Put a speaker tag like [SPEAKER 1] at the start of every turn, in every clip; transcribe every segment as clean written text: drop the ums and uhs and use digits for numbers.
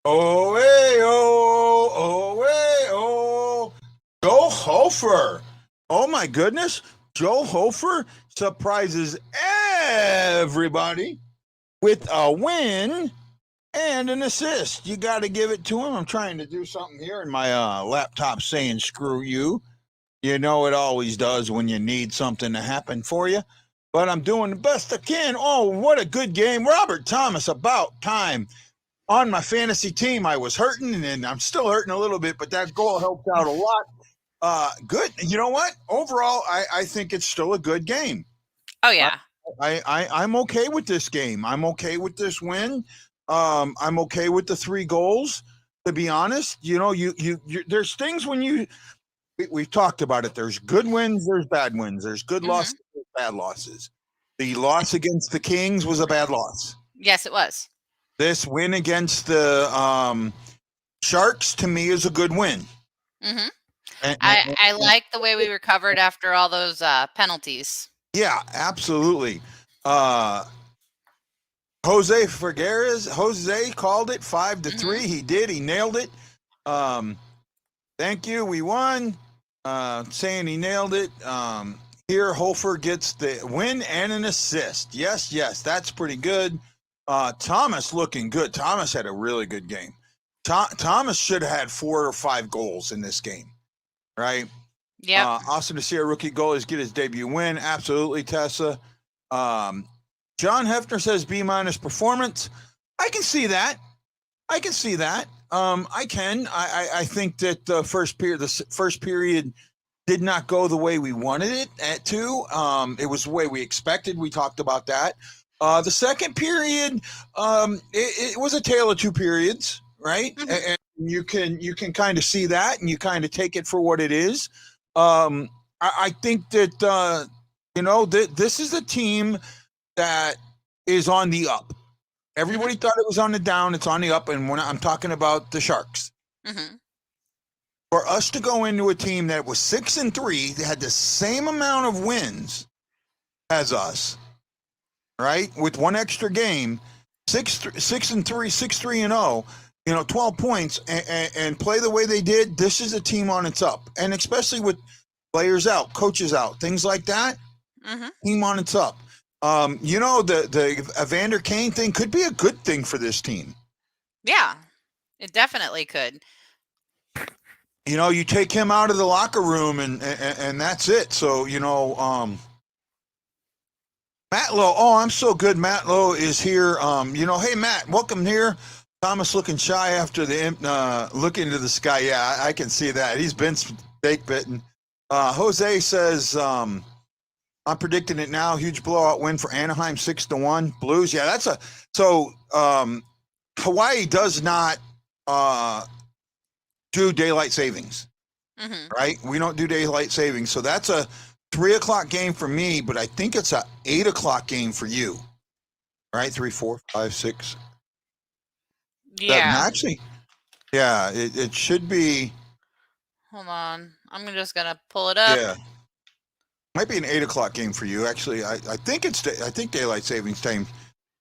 [SPEAKER 1] Oh, hey, oh. Joe Hofer. Oh, my goodness. Joe Hofer surprises everybody with a win and an assist. You got to give it to him. I'm trying to do something here, and my laptop saying screw you. You know it always does when you need something to happen for you. But I'm doing the best I can. Oh, what a good game. Robert Thomas, about time. On my fantasy team, I was hurting, and I'm still hurting a little bit, but that goal helped out a lot. Good. You know what? Overall, I think it's still a good game.
[SPEAKER 2] Oh yeah.
[SPEAKER 1] I'm okay with this game. I'm okay with this win. I'm okay with the 3 goals. To be honest, you know, you there's things when we've talked about it. There's good wins, there's bad wins, there's good losses, there's bad losses. The loss against the Kings was a bad loss.
[SPEAKER 2] Yes, it was.
[SPEAKER 1] This win against the Sharks, to me, is a good win.
[SPEAKER 2] Mm-hmm. I like the way we recovered after all those penalties.
[SPEAKER 1] Yeah, absolutely. Jose Figueres, Jose called it 5-3. He did. He nailed it. Thank you. We won. Saying he nailed it. Here, Hofer gets the win and an assist. Yes, that's pretty good. Thomas looking good. Thomas had a really good game. Thomas should have had 4 or 5 goals in this game, right?
[SPEAKER 2] Yeah.
[SPEAKER 1] Awesome to see our rookie goalies get his debut win. Absolutely, Tessa. John Hefner says B- performance. I can see that. I can. I think that the first period did not go the way we wanted it to. It was the way we expected. We talked about that. The second period, it was a tale of 2 periods, right? Mm-hmm. And you can kind of see that, and you kind of take it for what it is. I think that this is a team that is on the up. Everybody thought it was on the down. It's on the up, and when I'm talking about the Sharks. Mm-hmm. For us to go into a team that was 6-3, they had the same amount of wins as us. Right, with 1 extra game, 6-3, 6-3-0, 12 points, and play the way they did. This is a team on its up, and especially with players out, coaches out, things like that. Mm-hmm. Team on its up. The Evander Kane thing could be a good thing for this team.
[SPEAKER 2] Yeah, it definitely could.
[SPEAKER 1] You take him out of the locker room, and that's it. So Matt Lowe. Oh, I'm so good. Matt Lowe is here. Hey, Matt, welcome here. Thomas looking shy after the look into the sky. Yeah, I can see that. He's been snake bitten. Jose says, I'm predicting it now. Huge blowout win for Anaheim, 6-1. Blues. Yeah, Hawaii does not do daylight savings, right? We don't do daylight savings. So that's a 3:00 game for me, but I think it's a 8:00 game for you, right? 3, 4, 5, 6.
[SPEAKER 2] Yeah.
[SPEAKER 1] Actually, yeah, it should be.
[SPEAKER 2] Hold on, I'm just gonna pull it up.
[SPEAKER 1] Yeah, might be an 8:00 game for you. Actually, I think daylight savings time.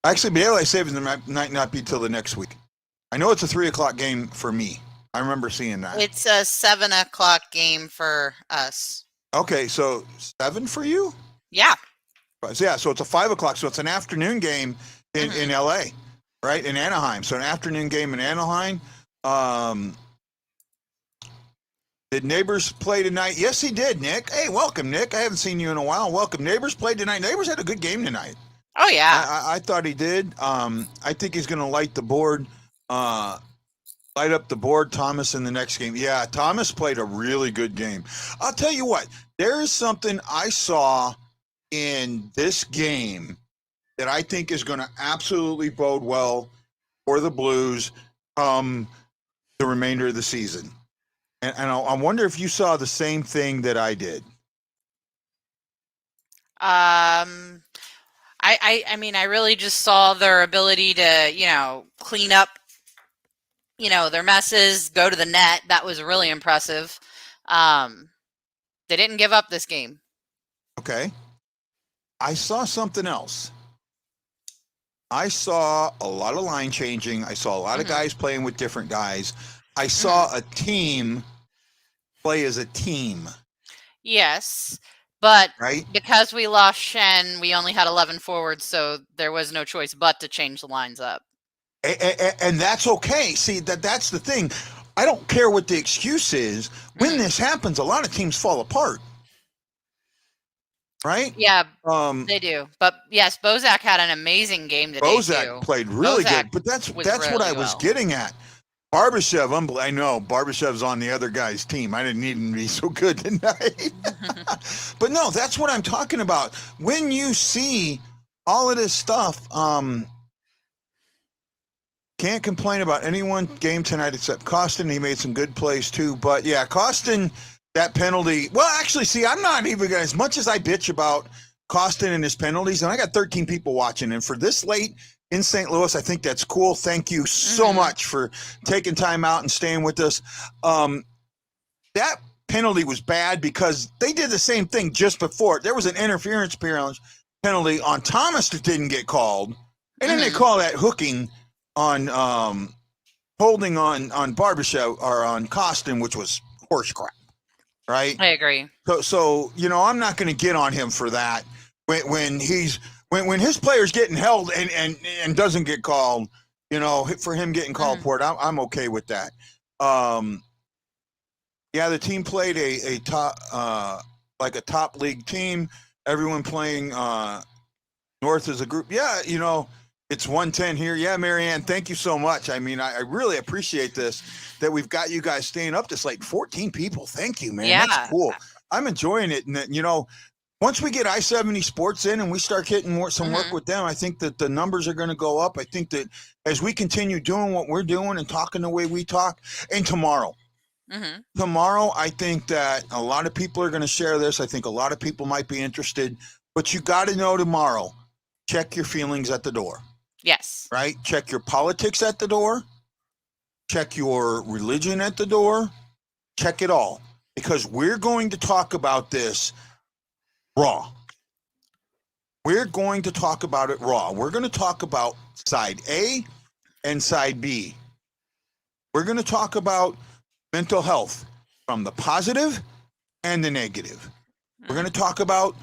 [SPEAKER 1] Actually, daylight savings might not be till the next week. I know it's a 3:00 game for me. I remember seeing that.
[SPEAKER 2] It's a 7:00 game for us.
[SPEAKER 1] Okay, so 7 for you?
[SPEAKER 2] Yeah.
[SPEAKER 1] Yeah, so it's a 5:00. So it's an afternoon game in LA, right? In Anaheim. So an afternoon game in Anaheim. Did Neighbors play tonight? Yes, he did, Nick. Hey, welcome, Nick. I haven't seen you in a while. Welcome. Neighbors played tonight. Neighbors had a good game tonight.
[SPEAKER 2] Oh, yeah.
[SPEAKER 1] I thought he did. I think he's going to light the board. Light up the board, Thomas, in the next game. Yeah, Thomas played a really good game. I'll tell you what, there is something I saw in this game that I think is going to absolutely bode well for the Blues the remainder of the season. And I wonder if you saw the same thing that I did.
[SPEAKER 2] I mean, I really just saw their ability to, clean up, their messes, go to the net. That was really impressive. They didn't give up this game.
[SPEAKER 1] Okay. I saw something else. I saw a lot of line changing. I saw a lot of guys playing with different guys. I saw a team play as a team.
[SPEAKER 2] Yes, but
[SPEAKER 1] right?
[SPEAKER 2] Because we lost Shen, we only had 11 forwards, so there was no choice but to change the lines up.
[SPEAKER 1] And that's okay. See, that's the thing. I don't care what the excuse is. When this happens, a lot of teams fall apart. Right?
[SPEAKER 2] Yeah, they do. But yes, Bozak had an amazing game today.
[SPEAKER 1] Bozak played really good, but that's really what I was getting at. Barbashev, I know Barbashev's on the other guy's team. I didn't need him to be so good tonight. But no, that's what I'm talking about. When you see all of this stuff, can't complain about anyone game tonight except Costin. He made some good plays too. But yeah, Costin, that penalty. Well, actually, see, I'm not even going to, as much as I bitch about Costin and his penalties, and I got 13 people watching, and for this late in St. Louis, I think that's cool. Thank you so much for taking time out and staying with us. That penalty was bad because they did the same thing just before. There was an interference penalty on Thomas that didn't get called, and then they call that hooking on holding on Barbashev or on Costin, which was horse crap. Right?
[SPEAKER 2] I agree.
[SPEAKER 1] So I'm not going to get on him for that when his player's getting held and doesn't get called. For him getting called for it, I'm okay with that. Yeah, the team played a top like a top league team. Everyone playing North as a group. Yeah, it's 110 here. Yeah, Marianne, thank you so much. I mean, I really appreciate this, that we've got you guys staying up this late. 14 people. Thank you, man. Yeah. That's cool. I'm enjoying it. And, once we get I-70 Sports in and we start getting some work with them, I think that the numbers are going to go up. I think that as we continue doing what we're doing and talking the way we talk, and tomorrow, I think that a lot of people are going to share this. I think a lot of people might be interested, but you got to know tomorrow, check your feelings at the door.
[SPEAKER 2] Yes.
[SPEAKER 1] Right? Check your politics at the door. Check your religion at the door. Check it all. Because we're going to talk about this raw. We're going to talk about it raw. We're going to talk about side A and side B. We're going to talk about mental health from the positive and the negative. We're going to talk about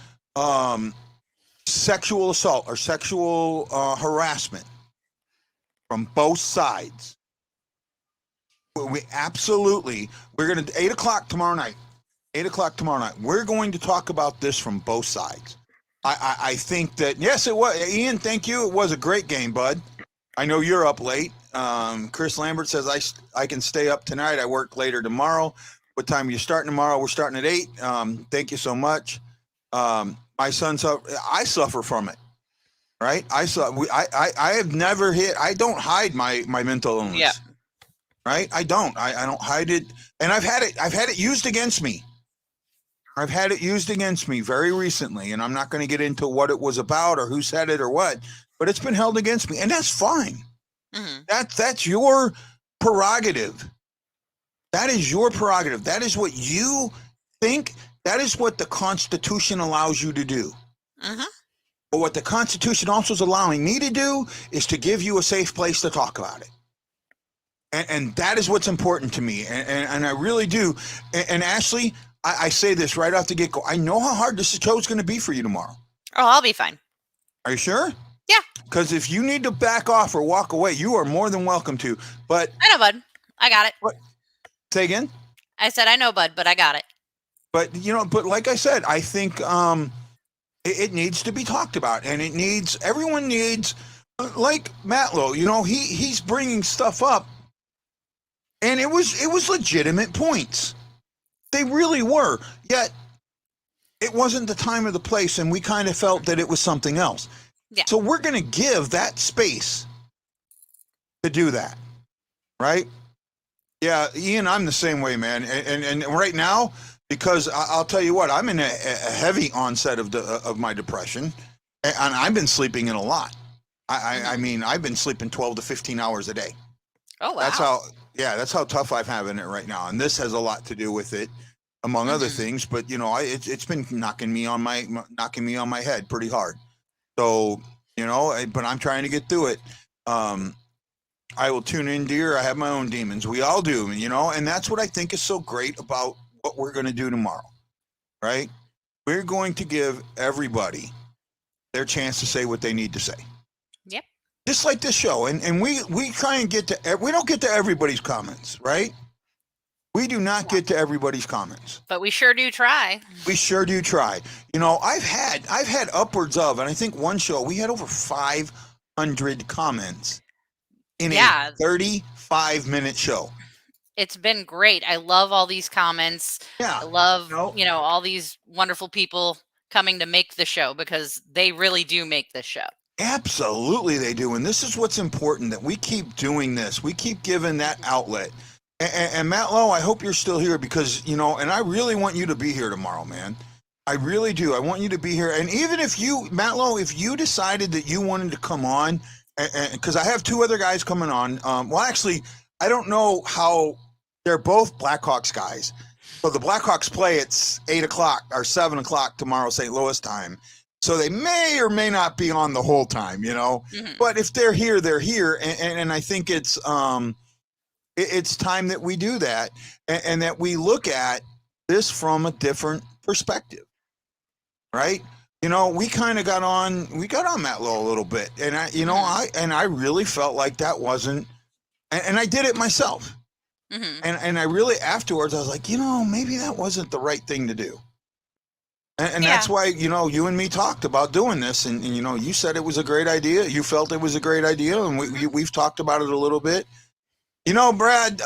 [SPEAKER 1] sexual assault or sexual harassment from both sides. We're going to 8 o'clock tomorrow night. 8 o'clock tomorrow night. We're going to talk about this from both sides. I think that, yes, it was. Ian, thank you. It was a great game, bud. I know you're up late. Chris Lambert says I can stay up tonight. I work later tomorrow. What time are you starting tomorrow? We're starting at 8. Thank you so much. My son, I suffer from it. Right? I have never I don't hide my mental illness.
[SPEAKER 2] Yeah.
[SPEAKER 1] Right? I don't hide it. And I've had it used against me. I've had it used against me very recently, and I'm not going to get into what it was about or who said it or what, but it's been held against me, and that's fine. That's your prerogative. That is your prerogative. That is what you think. That is what the Constitution allows you to do. But what the Constitution also is allowing me to do is to give you a safe place to talk about it. And that is what's important to me. And I really do. And Ashley, I say this right off the get-go. I know how hard this show is going to be for you tomorrow.
[SPEAKER 2] Oh, I'll be fine.
[SPEAKER 1] Are you sure?
[SPEAKER 2] Yeah.
[SPEAKER 1] Because if you need to back off or walk away, you are more than welcome to. But
[SPEAKER 2] I know, bud. I got it.
[SPEAKER 1] What? Say again?
[SPEAKER 2] I said I know, bud, but I got it.
[SPEAKER 1] But, but like I said, I think it needs to be talked about. And everyone needs, like Matlow, he's bringing stuff up. And it was legitimate points. They really were. Yet it wasn't the time or the place, and we kind of felt that it was something else.
[SPEAKER 2] Yeah.
[SPEAKER 1] So we're going to give that space to do that, right? Yeah, Ian, I'm the same way, man. And right now, because I'll tell you what, I'm in a heavy onset of my depression, and I've been sleeping in a lot. I mean, I've been sleeping 12 to 15 hours a day.
[SPEAKER 2] Oh, wow.
[SPEAKER 1] That's how tough I'm having it right now, and this has a lot to do with it, among other things. But you know, it's been knocking me on my head pretty hard. So you know, but I'm trying to get through it. I will tune in, dear. I have my own demons. We all do, you know, and that's what I think is so great about what we're going to do tomorrow, right? We're going to give everybody their chance to say what they need to say.
[SPEAKER 2] Yep.
[SPEAKER 1] Just like this show, and we try and get to. We don't get to everybody's comments, right? We do not get to everybody's comments,
[SPEAKER 2] but we sure do try.
[SPEAKER 1] We sure do try. You know, I've had upwards of, and I think one show we had over 500 comments in a 35-minute show.
[SPEAKER 2] It's been great. I love all these comments.
[SPEAKER 1] Yeah.
[SPEAKER 2] I love, you know, all these wonderful people coming to make the show, because they really do make this show.
[SPEAKER 1] Absolutely they do. And this is what's important, that we keep doing this. We keep giving that outlet. And Matt Lowe, I hope you're still here, because, you know, and I really want you to be here tomorrow, man. I really do. I want you to be here. And even if you, Matt Lowe, if you decided that you wanted to come on, because I have two other guys coming on. Well, actually, I don't know how. They're both Blackhawks guys. So the Blackhawks play at 8 o'clock or 7 o'clock tomorrow, St. Louis time. So they may or may not be on the whole time, you know. But if they're here, they're here. And I think it's time that we do that, and that we look at this from a different perspective, right? You know, we kind of got on Matt Lowe a little bit, and I really felt like that wasn't, and I did it myself. And I really, afterwards, I was like, you know, maybe that wasn't the right thing to do. And that's why, you know, you and me talked about doing this, and you know, you said it was a great idea. You felt it was a great idea, and we've talked about it a little bit. You know, Brad,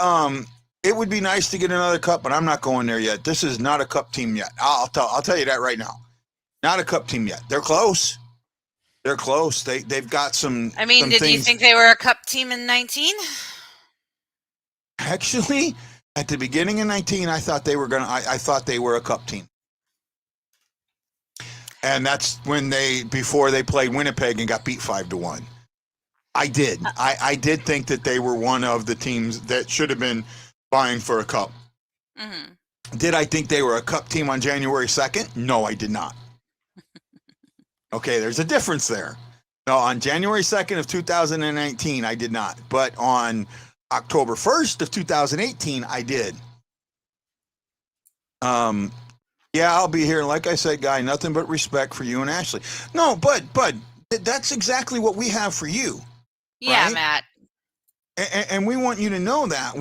[SPEAKER 1] it would be nice to get another cup, but I'm not going there yet. This is not a cup team yet. I'll tell you that right now. Not a cup team yet. They're close. They're close. They've got some.
[SPEAKER 2] I mean, did you think they were a cup team in 19?
[SPEAKER 1] Actually, at the beginning of 19, I thought they were I thought they were a cup team. And that's when before they played Winnipeg and got beat 5-1. I did. I did think that they were one of the teams that should have been vying for a cup. Did I think they were a cup team on January 2nd? No, I did not. Okay, there's a difference there. No, on January 2nd of 2019, I did not. But on October 1st of 2018, I did. Yeah, I'll be here. Like I said, Guy, nothing but respect for you and Ashley. No, but that's exactly what we have for you.
[SPEAKER 2] Yeah,
[SPEAKER 1] right?
[SPEAKER 2] Matt.
[SPEAKER 1] And we want you to know that.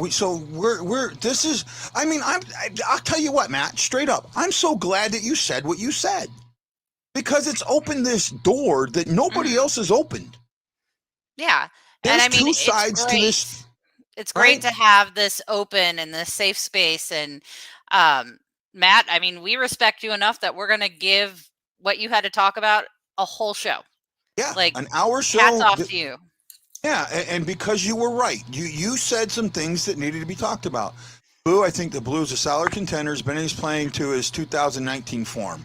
[SPEAKER 1] This is, I mean, I'll tell you what, Matt, straight up, I'm so glad that you said what you said, because it's opened this door that nobody else has opened.
[SPEAKER 2] Yeah.
[SPEAKER 1] There's
[SPEAKER 2] and I mean,
[SPEAKER 1] two sides to this.
[SPEAKER 2] It's great to have this open and this safe space. And Matt, I mean, we respect you enough that we're going to give what you had to talk about a whole show.
[SPEAKER 1] Yeah,
[SPEAKER 2] like
[SPEAKER 1] an hour show.
[SPEAKER 2] Hats off to you.
[SPEAKER 1] Yeah, and because you were right. You said some things that needed to be talked about. Boo, I think the Blues are solid contenders. Benny's playing to his 2019 form.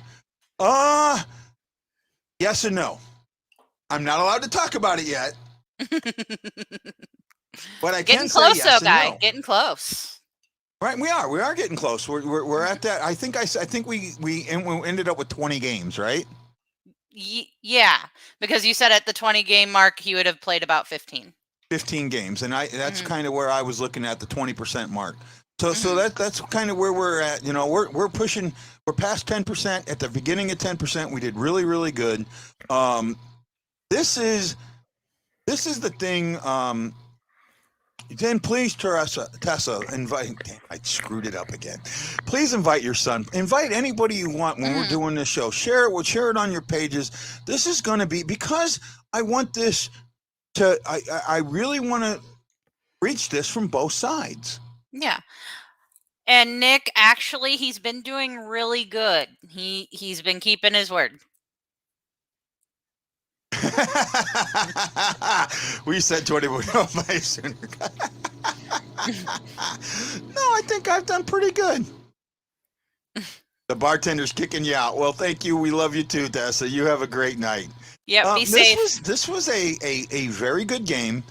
[SPEAKER 1] Yes and no. I'm not allowed to talk about it yet. But I
[SPEAKER 2] getting
[SPEAKER 1] can
[SPEAKER 2] close,
[SPEAKER 1] say yes
[SPEAKER 2] though, Guy.
[SPEAKER 1] No.
[SPEAKER 2] Getting close.
[SPEAKER 1] Right, we are getting close. We're at that. I think we ended up with 20 games, right?
[SPEAKER 2] Yeah, because you said at the 20 game mark he would have played about 15
[SPEAKER 1] games, and that's kind of where I was looking at, the 20% mark. So that's kind of where we're at. You know, we're pushing. We're past 10%. At the beginning of 10%, we did really, really good. This is the thing. Then please, Tessa, invite. Damn, I screwed it up again. Please invite your son. Invite anybody you want when we're doing this show. Share it. We'll share it on your pages. This is going to be, because I want this to. I really want to reach this from both sides.
[SPEAKER 2] Yeah. And Nick, actually, he's been doing really good. He's been keeping his word.
[SPEAKER 1] We said 21 sooner. No, I think I've done pretty good. The bartender's kicking you out. Well, thank you. We love you too, Tessa. You have a great night.
[SPEAKER 2] Yep, be safe.
[SPEAKER 1] This was a very good game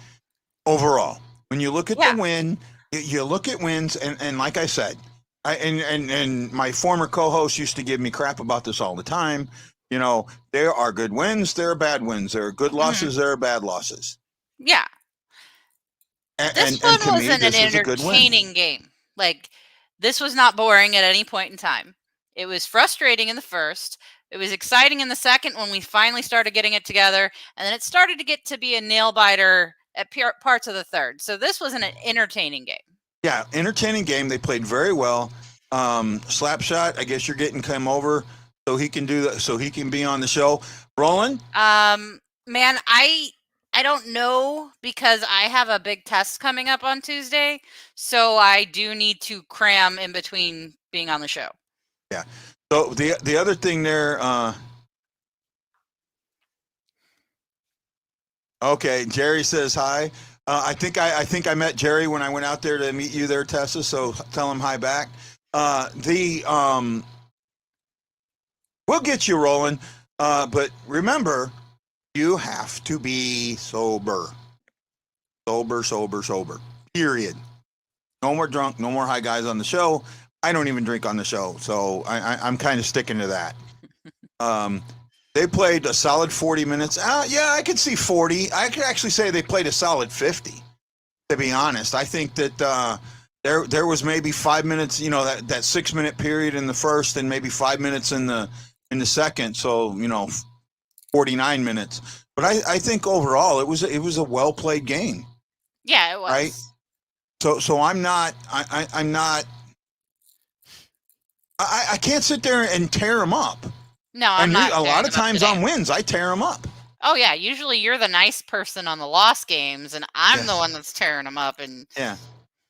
[SPEAKER 1] overall. When you look at
[SPEAKER 2] Yeah.
[SPEAKER 1] the win, you look at wins, and like I said, and my former co-host used to give me crap about this all the time. You know, there are good wins, there are bad wins, there are good losses, there are bad losses.
[SPEAKER 2] Yeah. This
[SPEAKER 1] And
[SPEAKER 2] one
[SPEAKER 1] to me,
[SPEAKER 2] wasn't an
[SPEAKER 1] this was a good win.
[SPEAKER 2] entertaining game. Like, this was not boring at any point in time. It was frustrating in the first. It was exciting in the second when we finally started getting it together, and then it started to get to be a nail biter at parts of the third. So this was an entertaining game.
[SPEAKER 1] Yeah, entertaining game. They played very well. Slapshot, I guess you're getting him over so he can do that, so he can be on the show. Roland?
[SPEAKER 2] Man, I don't know because I have a big test coming up on Tuesday, so I do need to cram in between being on the show.
[SPEAKER 1] Yeah. So the other thing there, okay, Jerry says hi. I think I met Jerry when I went out there to meet you there, Tessa. So tell him hi back. We'll get you rolling, but remember, you have to be sober. Sober. Period. No more drunk, no more high guys on the show. I don't even drink on the show, so I'm kind of sticking to that. They played a solid 40 minutes. Yeah, I could see 40. I could actually say they played a solid 50. To be honest, I think that there was maybe 5 minutes. You know, that 6 minute period in the first, and maybe 5 minutes in the second. So 49 minutes. But I think overall it was a well played game.
[SPEAKER 2] Yeah, it was.
[SPEAKER 1] Right. So I'm not. I'm not. I can't sit there and tear them up.
[SPEAKER 2] No, I'm not.
[SPEAKER 1] A lot of times on wins, I tear them up.
[SPEAKER 2] Oh yeah, usually you're the nice person on the lost games, and I'm the one that's tearing them up. And
[SPEAKER 1] yeah,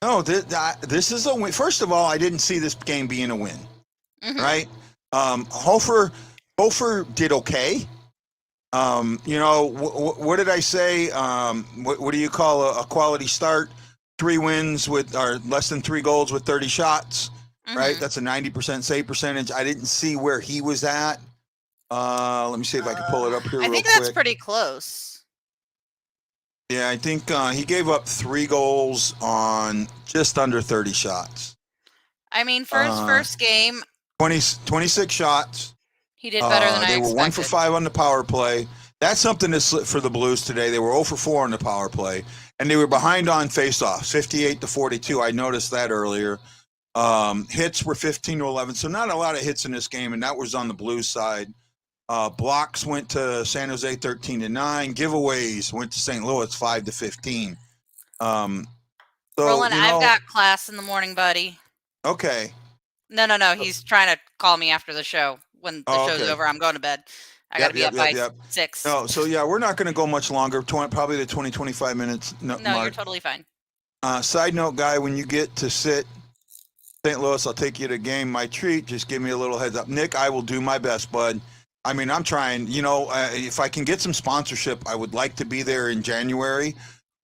[SPEAKER 1] no, this is a win. First of all, I didn't see this game being a win. Right? Hofer did okay. What did I say? What do you call a quality start? 3 wins with or less than 3 goals with 30 shots. Right? That's a 90% save percentage. I didn't see where he was at. Let me see if I can pull it up here.
[SPEAKER 2] I think that's pretty close.
[SPEAKER 1] Yeah, I think he gave up 3 goals on just under 30 shots.
[SPEAKER 2] I mean, for his first game,
[SPEAKER 1] 26 shots.
[SPEAKER 2] He did better than I expected.
[SPEAKER 1] They were 1 for 5 on the power play. That's something that slipped for the Blues today. They were 0 for 4 on the power play, and they were behind on faceoffs, 58-42. I noticed that earlier. Hits were 15-11, so not a lot of hits in this game, and that was on the Blues side. Blocks went to San Jose 13-9. Giveaways went to St. Louis 5-15.
[SPEAKER 2] Roland, I've got class in the morning, buddy.
[SPEAKER 1] Okay.
[SPEAKER 2] No. He's trying to call me after the show. When the show's over, I'm going to bed. I got to be up by 6.
[SPEAKER 1] No, so yeah, we're not going to go much longer. Probably the 20-25 minutes. No,
[SPEAKER 2] you're totally fine.
[SPEAKER 1] Side note, guy, when you get to sit St. Louis, I'll take you to a game. My treat. Just give me a little heads up. Nick, I will do my best, bud. I mean, I'm trying. If I can get some sponsorship, I would like to be there in January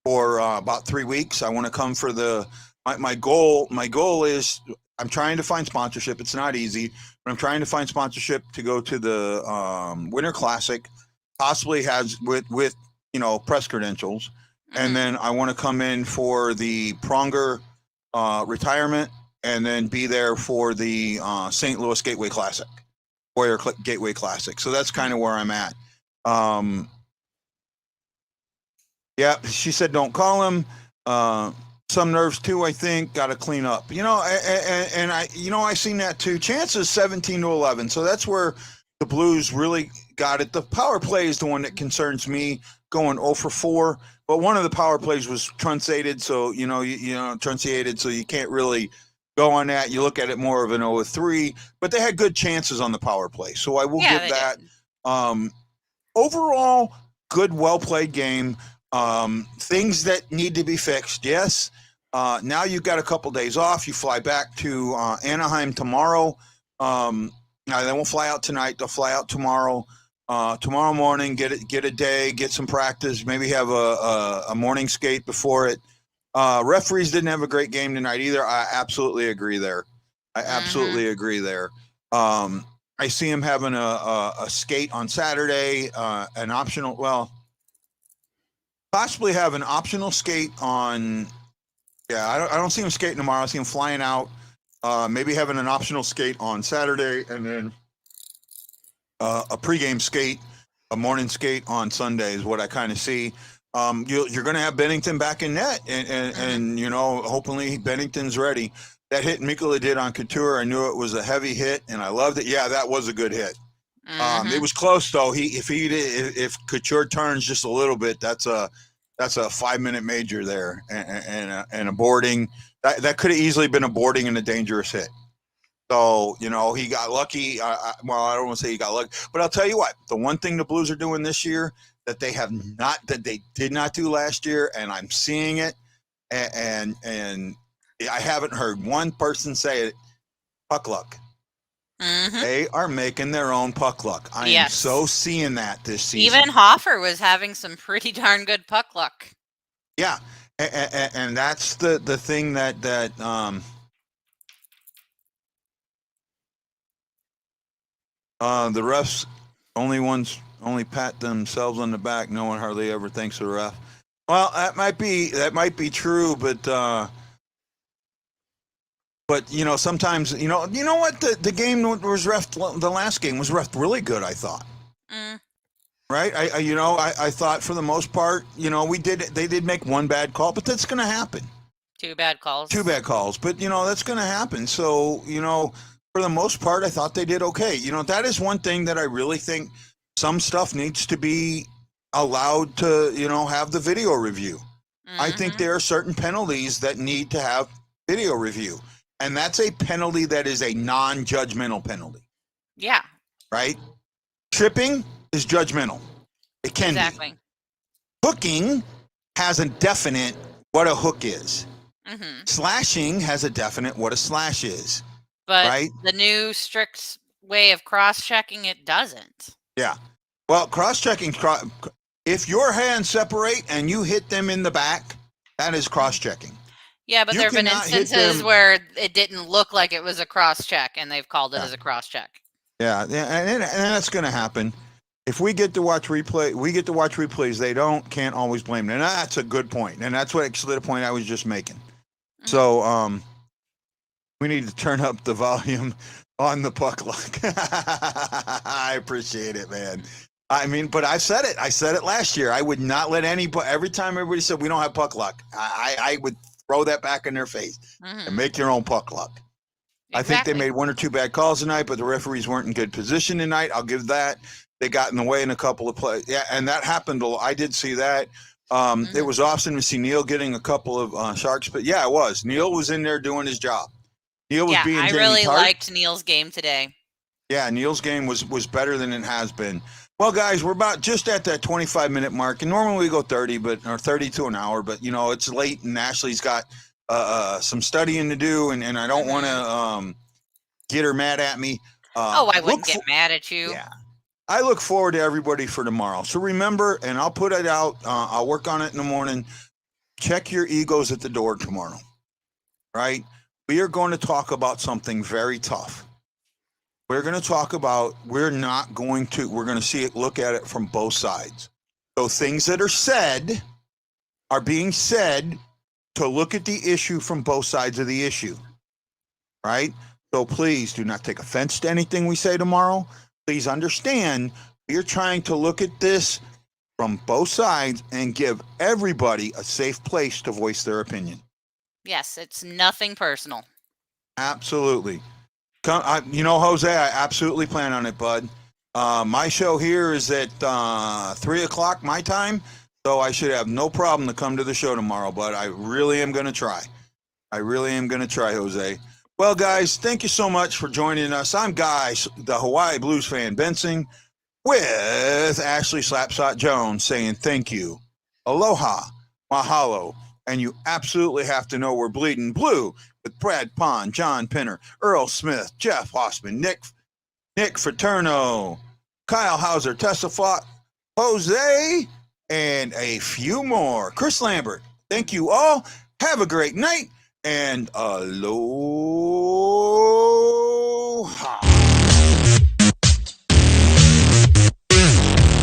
[SPEAKER 1] for about 3 weeks. I want to come for my goal. My goal is I'm trying to find sponsorship. It's not easy, but I'm trying to find sponsorship to go to the Winter Classic, possibly has with press credentials, and then I want to come in for the Pronger retirement, and then be there for the St. Louis Gateway Classic. Warrior Gateway Classic. So that's kind of where I'm at. Yeah, she said don't call him. Some nerves too, I think. Got to clean up. And I seen that too. Chances 17-11. So that's where the Blues really got it. The power play is the one that concerns me, going 0 for 4. But one of the power plays was truncated, so truncated, so you can't really go on that. You look at it more of an 0-3, but they had good chances on the power play. So I will give that. Overall, good, well-played game. Things that need to be fixed, yes. Now you've got a couple days off. You fly back to Anaheim tomorrow. Now they won't fly out tonight. They'll fly out tomorrow. Tomorrow morning, get a day, get some practice. Maybe have a morning skate before it. Referees didn't have a great game tonight either. I absolutely agree there. I see him having a skate on Saturday, an optional. Well, possibly have an optional skate on. Yeah, I don't see him skating tomorrow. I see him flying out. Maybe having an optional skate on Saturday, and then a pregame skate, a morning skate on Sunday is what I kind of see. You're going to have Bennington back in net, and hopefully Bennington's ready. That hit Mikola did on Couture, I knew it was a heavy hit, and I loved it. Yeah, that was a good hit. It was close though. If Couture turns just a little bit, that's a 5-minute major there, and a boarding that could have easily been a boarding and a dangerous hit. So he got lucky. I don't want to say he got lucky, but I'll tell you what: the one thing the Blues are doing this year that they did not do last year, and I'm seeing it, and I haven't heard one person say it. Puck luck. They are making their own puck luck. I am so seeing that this season.
[SPEAKER 2] Even Hoffer was having some pretty darn good puck luck.
[SPEAKER 1] Yeah, and that's the thing that the refs only pat themselves on the back. No one hardly ever thinks of the ref. Well, that might be true, but sometimes what the game was refed. The last game was refed really good, I thought. Right? I thought for the most part, they did make one bad call, but that's going to happen.
[SPEAKER 2] Two bad calls,
[SPEAKER 1] but that's going to happen. So for the most part, I thought they did okay. That is one thing that I really think some stuff needs to be allowed to have the video review. I think there are certain penalties that need to have video review. And that's a penalty that is a non-judgmental penalty.
[SPEAKER 2] Yeah.
[SPEAKER 1] Right? Tripping is judgmental. It can be. Hooking has a definite what a hook is. Slashing has a definite what a slash is.
[SPEAKER 2] But the new strict way of cross-checking it doesn't.
[SPEAKER 1] Yeah. Well, cross-checking, if your hands separate and you hit them in the back, that is cross-checking.
[SPEAKER 2] Yeah, but there have been instances where it didn't look like it was a cross-check, and they've called it as a cross-check. Yeah,
[SPEAKER 1] and that's going to happen. If we get to watch replays, they can't always blame them. And that's a good point. And that's actually the point I was just making. So we need to turn up the volume on the puck luck. I appreciate it, man. I mean, but I said it last year. I would not let every time everybody said we don't have puck luck, I would throw that back in their face and make your own puck luck. Exactly. I think they made one or two bad calls tonight, but the referees weren't in good position tonight. I'll give that. They got in the way in a couple of plays. Yeah, and that happened. I did see that. It was awesome to see Neil getting a couple of sharks, but yeah, it was. Neil was in there doing his job. Neil was being
[SPEAKER 2] I really liked Neil's game today.
[SPEAKER 1] Yeah, Neil's game was better than it has been. Well, guys, we're about just at that 25-minute mark, and normally we go 30, or 30 to an hour, but it's late, and Ashley's got some studying to do, and I don't want to get her mad at me.
[SPEAKER 2] I wouldn't get mad at you.
[SPEAKER 1] Yeah, I look forward to everybody for tomorrow. So remember, and I'll put it out. I'll work on it in the morning. Check your egos at the door tomorrow. Right? We are going to talk about something very tough. We're going to talk about, we're going to look at it from both sides. So things that are being said to look at the issue from both sides of the issue, right? So please do not take offense to anything we say tomorrow. Please understand, we are trying to look at this from both sides and give everybody a safe place to voice their opinion.
[SPEAKER 2] Yes, it's nothing personal.
[SPEAKER 1] Absolutely. Jose, I absolutely plan on it, bud. My show here is at 3 o'clock my time, so I should have no problem to come to the show tomorrow, but I really am going to try. Jose. Well, guys, thank you so much for joining us. I'm Guy, the Hawaii Blues fan, Bensing, with Ashley Slapshot Jones saying thank you, aloha, mahalo, And you absolutely have to know we're bleeding blue with Brad Pond, John Pinner, Earl Smith, Jeff Hossman, Nick Fraterno, Kyle Hauser, Tessa Flott, Jose, and a few more. Chris Lambert. Thank you all. Have a great night and aloha.